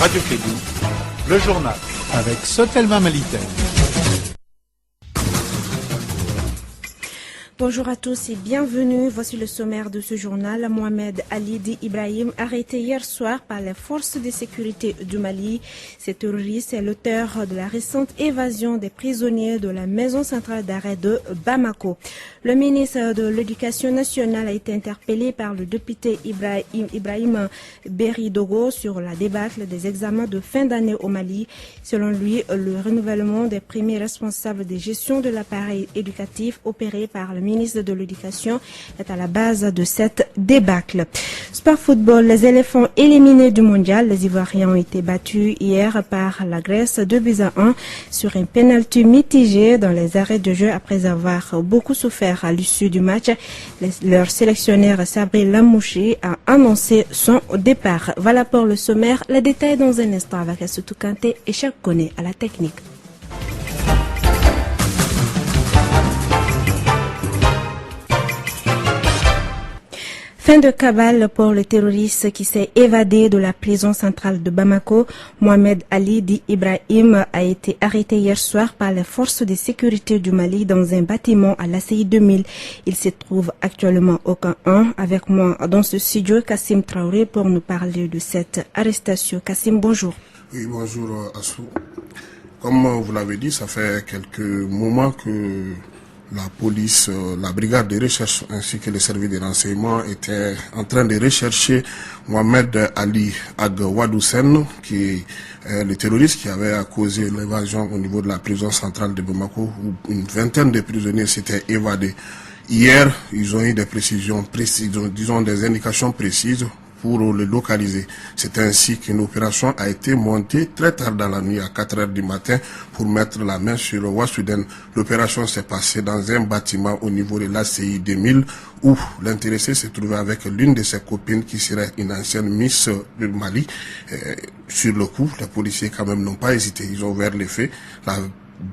Radio Kédou, le journal avec Sotelma Malitel. Bonjour à tous et bienvenue. Voici le sommaire de ce journal. Mohamed Ali Di Ibrahim, arrêté hier soir par les forces de sécurité du Mali. Ce terroriste est l'auteur de la récente évasion des prisonniers de la maison centrale d'arrêt de Bamako. Le ministre de l'Éducation nationale a été interpellé par le député Ibrahim Beridogo sur la débâcle des examens de fin d'année au Mali. Selon lui, le renouvellement des premiers responsables de gestion de l'appareil éducatif opéré par le ministre de l'Éducation est à la base de cette débâcle. Sport football, les éléphants éliminés du mondial, les Ivoiriens ont été battus hier par la Grèce 2-1 sur un penalty mitigé dans les arrêts de jeu après avoir beaucoup souffert à l'issue du match. Leur sélectionneur Sabri Lamouchi a annoncé son départ. Voilà pour le sommaire. Les détails dans un instant avec Assoutou Kanté et Cheikh Koné à la technique. Fin de cabale pour le terroriste qui s'est évadé de la prison centrale de Bamako. Mohamed Ali Di Ibrahim a été arrêté hier soir par les forces de sécurité du Mali dans un bâtiment à l'ACI 2000. Il se trouve actuellement au camp 1. Avec moi dans ce studio, Kassim Traoré pour nous parler de cette arrestation. Kassim, bonjour. Oui, bonjour Assou. Comme vous l'avez dit, ça fait quelques moments que la police, la brigade de recherche ainsi que les services de renseignement étaient en train de rechercher Mohamed Ali Agwadoussen, qui est le terroriste qui avait causé l'évasion au niveau de la prison centrale de Bamako, où une vingtaine de prisonniers s'étaient évadés. Hier, ils ont eu des précisions précises, disons des indications précises pour le localiser. C'est ainsi qu'une opération a été montée très tard dans la nuit, à 4 heures du matin, pour mettre la main sur Ouassouden. L'opération s'est passée dans un bâtiment au niveau de l'ACI 2000, où l'intéressé se trouvait avec l'une de ses copines qui serait une ancienne Miss du Mali. Sur le coup, les policiers quand même n'ont pas hésité, ils ont ouvert les faits. La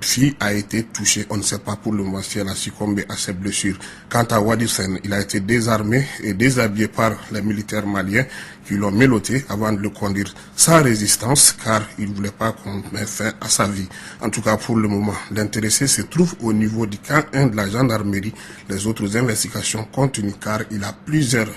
fille a été touchée, on ne sait pas pour le moment si elle a succombé à ses blessures. Quant à Wadoussen, il a été désarmé et déshabillé par les militaires maliens qui l'ont mélotté avant de le conduire sans résistance car il ne voulait pas qu'on mette fin à sa vie. En tout cas pour le moment, l'intéressé se trouve au niveau du camp 1 de la gendarmerie. Les autres investigations continuent car il a plusieurs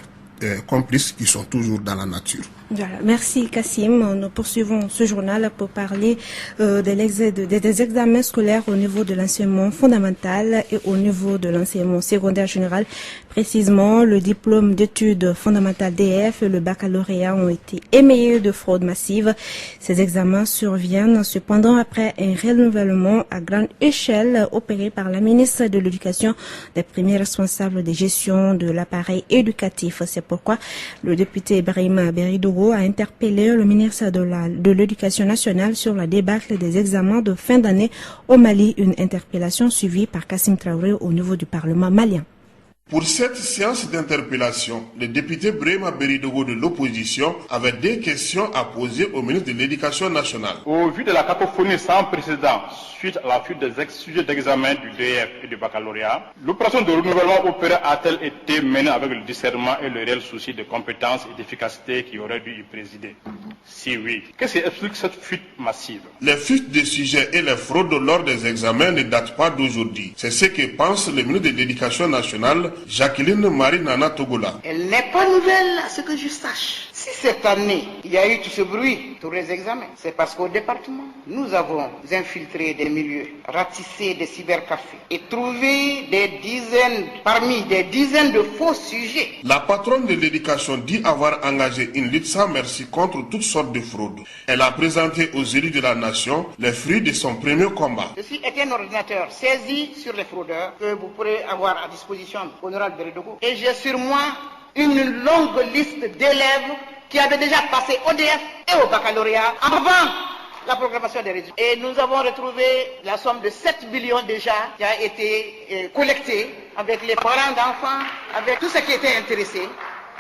complices qui sont toujours dans la nature. Voilà. Merci Kassim. Nous poursuivons ce journal pour parler des examens scolaires au niveau de l'enseignement fondamental et au niveau de l'enseignement secondaire général. Précisément, le diplôme d'études fondamentales DF et le baccalauréat ont été émaillés de fraude massive. Ces examens surviennent cependant après un renouvellement à grande échelle opéré par la ministre de l'Éducation des premiers responsables de gestion de l'appareil éducatif. C'est pourquoi le député Ibrahim Beridogo a interpellé le ministre de l'Éducation nationale sur la débâcle des examens de fin d'année au Mali, une interpellation suivie par Kassim Traoré au niveau du Parlement malien. Pour cette séance d'interpellation, le député Brema Beridogo de l'opposition avait deux questions à poser au ministre de l'Éducation nationale. Au vu de la cacophonie sans précédent suite à la fuite des sujets d'examen du DF et du baccalauréat, l'opération de renouvellement opérée a-t-elle été menée avec le discernement et le réel souci de compétence et d'efficacité qui aurait dû y présider? Si oui, qu'est-ce qui explique cette fuite massive? Les fuites de sujets et les fraudes lors des examens ne datent pas d'aujourd'hui. C'est ce que pense le ministre de l'Éducation nationale, Jacqueline Marie Nana Togola. Elle n'est pas nouvelle à ce que je sache. Si cette année, il y a eu tout ce bruit pour les examens, c'est parce qu'au département, nous avons infiltré des milieux, ratissé des cybercafés et trouvé parmi des dizaines de faux sujets. La patronne de l'éducation dit avoir engagé une lutte sans merci contre toutes sortes de fraudes. Elle a présenté aux élus de la nation les fruits de son premier combat. Ceci est un ordinateur saisi sur les fraudeurs que vous pourrez avoir à disposition, honorable Beridogo. Et j'ai sur moi une longue liste d'élèves qui avaient déjà passé au DF et au baccalauréat avant la proclamation des résultats. Et nous avons retrouvé la somme de 7 millions déjà qui a été collectée avec les parents d'enfants, avec tous ceux qui étaient intéressés.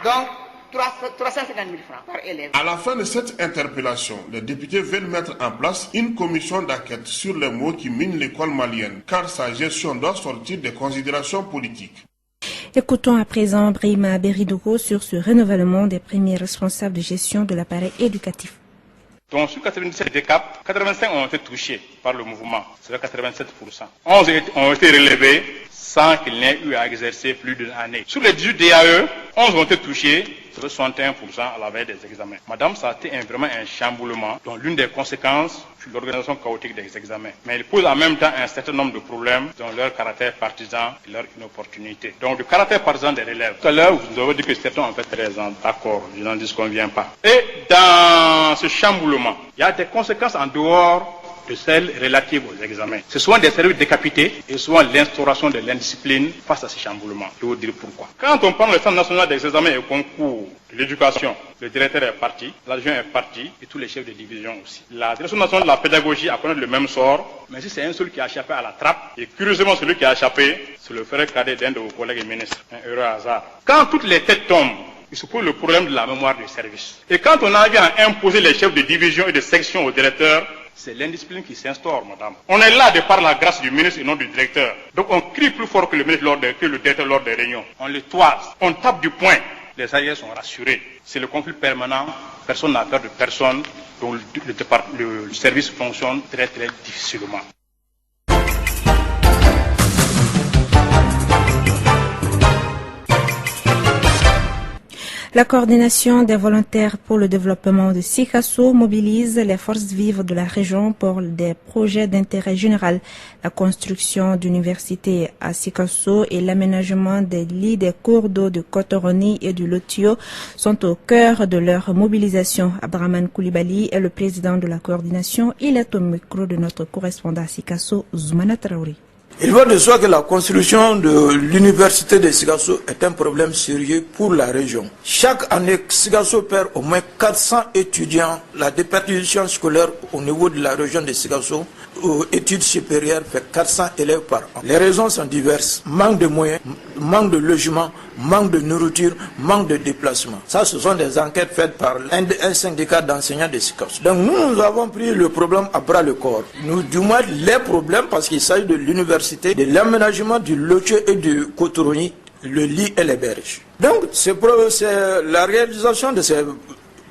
Donc, 350 000 francs par élève. À la fin de cette interpellation, les députés veulent mettre en place une commission d'enquête sur les maux qui minent l'école malienne, car sa gestion doit sortir des considérations politiques. Écoutons à présent Brima Beridogo sur ce renouvellement des premiers responsables de gestion de l'appareil éducatif. Donc sur 97 décapes, 85 ont été touchés par le mouvement, c'est 87%. 11 ont été relevés sans qu'il n'ait eu à exercer plus d'une année. Sur les 18 DAE, 11 ont été touchés, c'est 61% à la veille des examens. Madame, ça a été vraiment un chamboulement, dont l'une des conséquences fut l'organisation chaotique des examens. Mais il pose en même temps un certain nombre de problèmes, dont leur caractère partisan et leur inopportunité. Donc le caractère partisan des élèves. Tout à l'heure, vous avez dit que certains ont fait 13 ans. D'accord, je n'en disconviens pas. Et dans ce chamboulement, il y a des conséquences en dehors de celles relatives aux examens. C'est souvent des services décapités et souvent l'instauration de l'indiscipline face à ces chamboulements. Je vais vous dire pourquoi. Quand on prend le Centre national des examens et concours de l'éducation, le directeur est parti, l'adjoint est parti et tous les chefs de division aussi. La direction nationale de la pédagogie a connu le même sort, mais si c'est un seul qui a échappé à la trappe, et curieusement celui qui a échappé, c'est le frère cadet d'un de vos collègues ministres, un heureux hasard. Quand toutes les têtes tombent, il se pose le problème de la mémoire du service. Et quand on arrive à imposer les chefs de division et de section au directeur, c'est l'indiscipline qui s'instaure, madame. On est là de par la grâce du ministre et non du directeur. Donc on crie plus fort que le ministre que le directeur lors des réunions. On le toise, on tape du poing. Les alliés sont rassurés. C'est le conflit permanent. Personne n'a peur de personne. Donc le service fonctionne très très difficilement. La coordination des volontaires pour le développement de Sikasso mobilise les forces vives de la région pour des projets d'intérêt général. La construction d'universités à Sikasso et l'aménagement des lits des cours d'eau de Kotoroni et du Lotio sont au cœur de leur mobilisation. Abdraman Koulibaly est le président de la coordination. Il est au micro de notre correspondant à Sikasso, Zoumana Traoré. Il va de soi que la construction de l'université de Sikasso est un problème sérieux pour la région. Chaque année, Sikasso perd au moins 400 étudiants. La déperdition scolaire au niveau de la région de Sikasso, aux études supérieures, fait 400 élèves par an. Les raisons sont diverses. Manque de moyens, manque de logement, manque de nourriture, manque de déplacement. Ça, ce sont des enquêtes faites par un syndicat d'enseignants de Sikasso. Donc nous avons pris le problème à bras le corps. Nous, du moins, les problèmes, parce qu'il s'agit de l'université, de l'aménagement du Lotio et du Kotoroni, le lit et les berges. Donc, c'est la réalisation de ces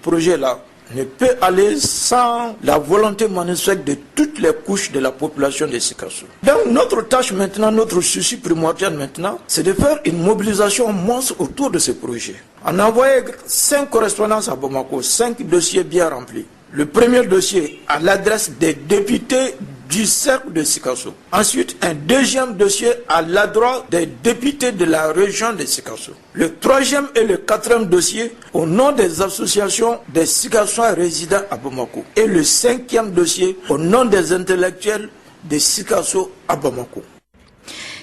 projets-là ne peut aller sans la volonté manifeste de toutes les couches de la population de Sikasso. Donc notre tâche maintenant, notre souci primordial maintenant, c'est de faire une mobilisation monstre autour de ce projet. On a envoyé 5 correspondances à Bamako, 5 dossiers bien remplis. Le premier dossier à l'adresse des députés du cercle de Sikasso. Ensuite, un deuxième dossier à l'adresse des députés de la région de Sikasso. Le troisième et le quatrième dossier au nom des associations des Sikassois résidant à Bamako. Et le cinquième dossier au nom des intellectuels de Sikasso à Bamako.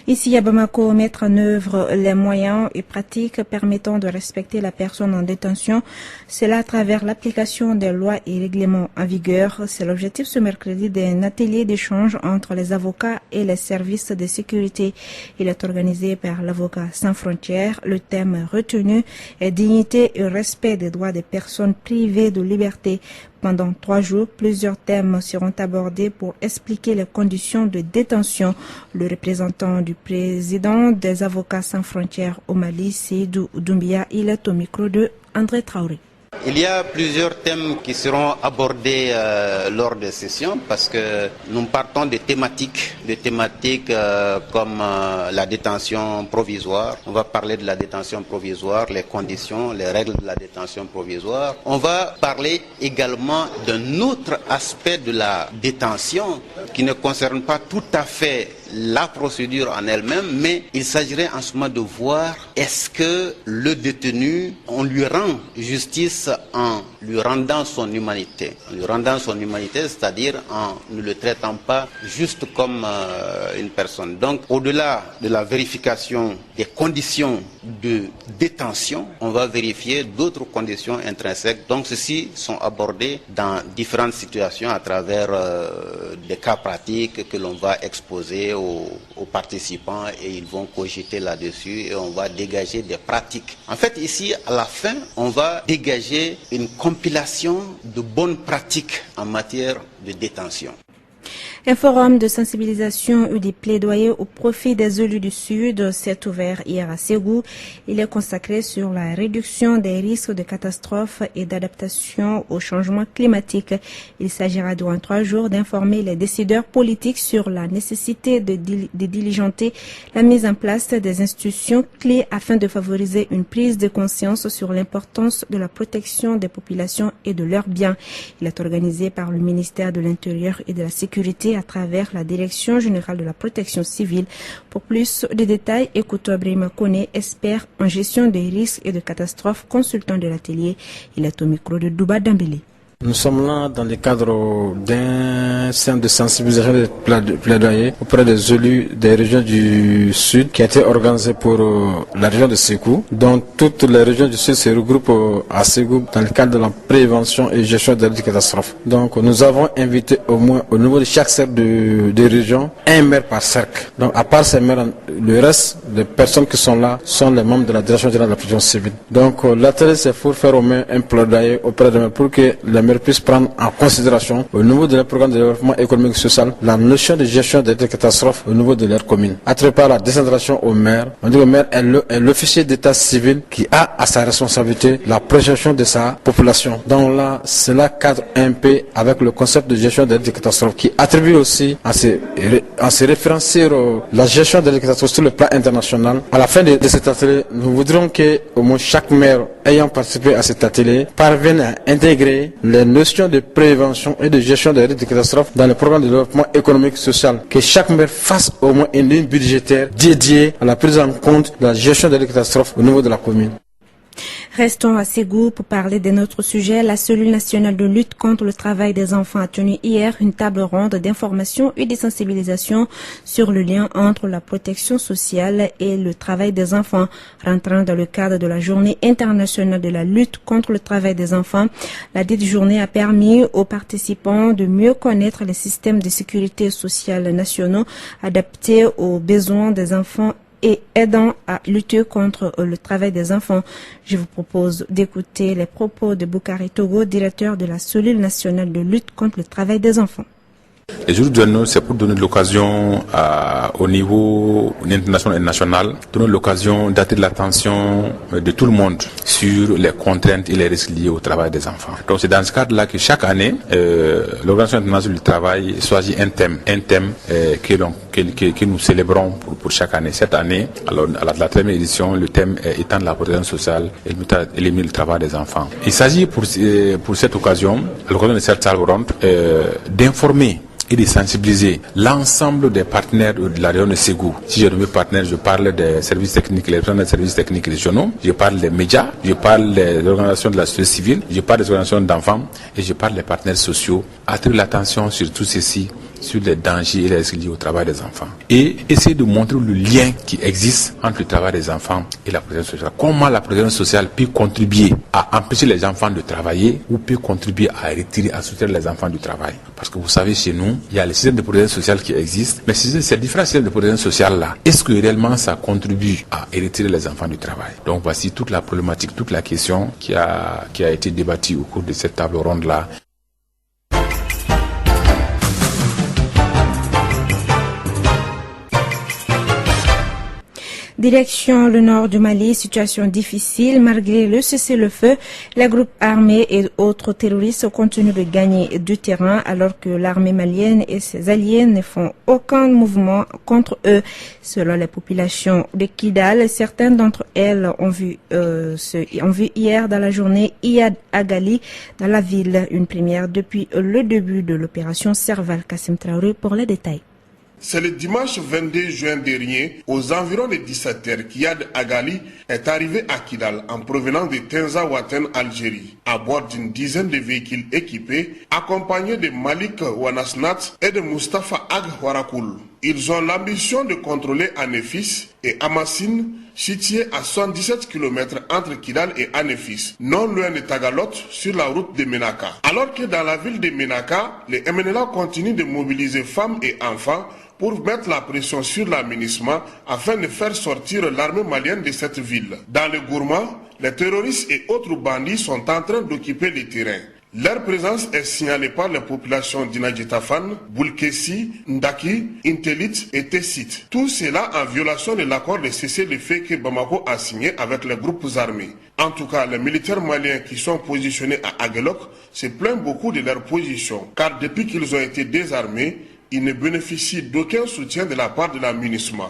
Ici à Bamako, mettre en œuvre les moyens et pratiques permettant de respecter la personne en détention, cela à travers l'application des lois et règlements en vigueur. C'est l'objectif ce mercredi d'un atelier d'échange entre les avocats et les services de sécurité. Il est organisé par l'avocat sans frontières. Le thème retenu est dignité et respect des droits des personnes privées de liberté. Pendant 3 jours, plusieurs thèmes seront abordés pour expliquer les conditions de détention. Le représentant du président des avocats sans frontières au Mali, Seydou Doumbia, il est au micro de André Traoré. Il y a plusieurs thèmes qui seront abordés lors des sessions parce que nous partons de thématiques comme la détention provisoire. On va parler de la détention provisoire, les conditions, les règles de la détention provisoire. On va parler également d'un autre aspect de la détention qui ne concerne pas tout à fait la procédure en elle-même, mais il s'agirait en ce moment de voir est-ce que le détenu, on lui rend justice en lui rendant son humanité. En lui rendant son humanité, c'est-à-dire en ne le traitant pas juste comme une personne. Donc, au-delà de la vérification des conditions de détention, on va vérifier d'autres conditions intrinsèques. Donc, ceux-ci sont abordés dans différentes situations à travers des cas pratiques que l'on va exposer aux participants et ils vont cogiter là-dessus et on va dégager des pratiques. En fait, ici, à la fin, on va dégager une compilation de bonnes pratiques en matière de détention. Un forum de sensibilisation et des plaidoyers au profit des élus du Sud s'est ouvert hier à Ségou. Il est consacré sur la réduction des risques de catastrophes et d'adaptation au changement climatique. Il s'agira durant 3 jours d'informer les décideurs politiques sur la nécessité de diligenter la mise en place des institutions clés afin de favoriser une prise de conscience sur l'importance de la protection des populations et de leurs biens. Il est organisé par le ministère de l'Intérieur et de la Sécurité à travers la Direction générale de la protection civile. Pour plus de détails, écoutez Brima Kone, expert en gestion des risques et de catastrophes, consultant de l'atelier. Il est au micro de Douba Dambélé. Nous sommes là dans le cadre d'un centre de sensibilisation de plaidoyer auprès des élus des régions du Sud qui a été organisé pour la région de Ségou. Donc toutes les régions du Sud se regroupent à Ségou dans le cadre de la prévention et gestion des catastrophes. Donc nous avons invité au moins au niveau de chaque cercle de région un maire par cercle. Donc à part ces maires, le reste des personnes qui sont là sont les membres de la Direction générale de la protection civile. Donc l'atelier c'est pour faire au moins un plaidoyer auprès des maires pour que les maires puissent prendre en considération au niveau de leur programme de développement économique et social la notion de gestion des catastrophes au niveau de leur commune. À travers la décentration au maire, on dit que le maire est l'officier d'état civil qui a à sa responsabilité la protection de sa population. Donc là, cela cadre un peu avec le concept de gestion des catastrophes qui attribue aussi en se référant sur la gestion des catastrophes sur le plan international. À la fin de cet atelier, nous voudrions que au moins chaque maire ayant participé à cet atelier parvienne à intégrer les notions de prévention et de gestion des risques de catastrophes dans le programme de développement économique et social. Que chaque maire fasse au moins une ligne budgétaire dédiée à la prise en compte de la gestion des catastrophes au niveau de la commune. Restons à Ségou pour parler d'un autre sujet. La cellule nationale de lutte contre le travail des enfants a tenu hier une table ronde d'information et de sensibilisation sur le lien entre la protection sociale et le travail des enfants. Rentrant dans le cadre de la journée internationale de la lutte contre le travail des enfants, la dite journée a permis aux participants de mieux connaître les systèmes de sécurité sociale nationaux adaptés aux besoins des enfants et aidant à lutter contre le travail des enfants. Je vous propose d'écouter les propos de Boukari Togo, directeur de la cellule nationale de lutte contre le travail des enfants. Les jours de nous, c'est pour donner l'occasion au niveau international et national, donner l'occasion d'attirer l'attention de tout le monde sur les contraintes et les risques liés au travail des enfants. Donc c'est dans ce cadre-là que chaque année, l'Organisation internationale du travail choisit un thème que nous célébrons pour chaque année. Cette année, alors à la 3e édition, le thème est étendre la protection sociale et éliminer le travail des enfants. Il s'agit pour cette occasion, à l'occasion de cette table ronde, d'informer et de sensibiliser l'ensemble des partenaires de la région de Ségou. Si je nomme partenaires, je parle des services techniques, les représentants des services techniques régionaux, je parle des médias, je parle des organisations de la société civile, je parle des organisations d'enfants et je parle des partenaires sociaux. Attirer l'attention sur tout ceci, sur les dangers et les risques liés au travail des enfants. Et essayer de montrer le lien qui existe entre le travail des enfants et la protection sociale. Comment la protection sociale peut contribuer à empêcher les enfants de travailler ou peut contribuer à retirer, à soutenir les enfants du travail. Parce que vous savez, chez nous, il y a les systèmes de protection sociale qui existent, mais ces différents systèmes de protection sociale-là, est-ce que réellement ça contribue à retirer les enfants du travail? Donc voici toute la problématique, toute la question qui a été débattue au cours de cette table ronde-là. Direction le nord du Mali, situation difficile. Malgré le cessez-le-feu, les groupes armés et autres terroristes continuent de gagner du terrain alors que l'armée malienne et ses alliés ne font aucun mouvement contre eux. Selon les populations de Kidal, certaines d'entre elles ont vu hier dans la journée Iyad Agali dans la ville, une première depuis le début de l'opération Serval. Kassim Traoré pour les détails. C'est le dimanche 22 juin dernier, aux environs de 17h, qu'Iyad Agali est arrivé à Kidal en provenance de Tenzawaten, Algérie, à bord d'une dizaine de véhicules équipés, accompagnés de Malik Wanasnat et de Mustafa Ag Warakoul. Ils ont l'ambition de contrôler Anefis et Amassine, situés à 77 km entre Kidal et Anefis, non loin de Tagalot, sur la route de Menaka. Alors que dans la ville de Menaka, les MNLA continuent de mobiliser femmes et enfants pour mettre la pression sur l'aménagement afin de faire sortir l'armée malienne de cette ville. Dans le Gourma, les terroristes et autres bandits sont en train d'occuper les terrains. Leur présence est signalée par les populations d'Inadjetafan, Boulkessi, Ndaki, Intelit et Tessit. Tout cela en violation de l'accord de cessez-le-feu que Bamako a signé avec les groupes armés. En tout cas, les militaires maliens qui sont positionnés à Aguelok se plaignent beaucoup de leur position, car depuis qu'ils ont été désarmés, ils ne bénéficient d'aucun soutien de la part de la MINUSMA.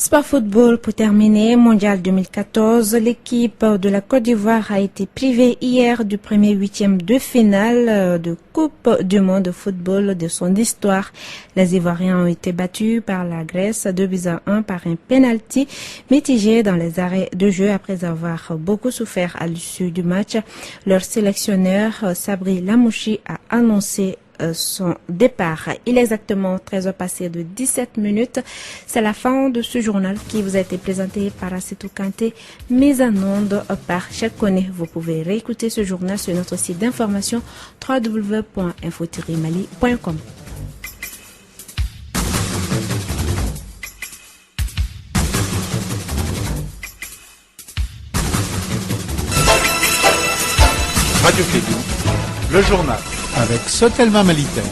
Sport football pour terminer, Mondial 2014, l'équipe de la Côte d'Ivoire a été privée hier du premier huitième de finale de Coupe du monde de football de son histoire. Les Ivoiriens ont été battus par la Grèce 2-1 par un penalty mitigé dans les arrêts de jeu après avoir beaucoup souffert à l'issue du match. Leur sélectionneur Sabri Lamouchi a annoncé son départ. Il est exactement 13h passé de 17 minutes. C'est la fin de ce journal qui vous a été présenté par Assetou Kanté, mise en onde par Chakone. Vous pouvez réécouter ce journal sur notre site d'information www.info-mali.com. Radio Kédou, le journal avec Sotelma Malitaire.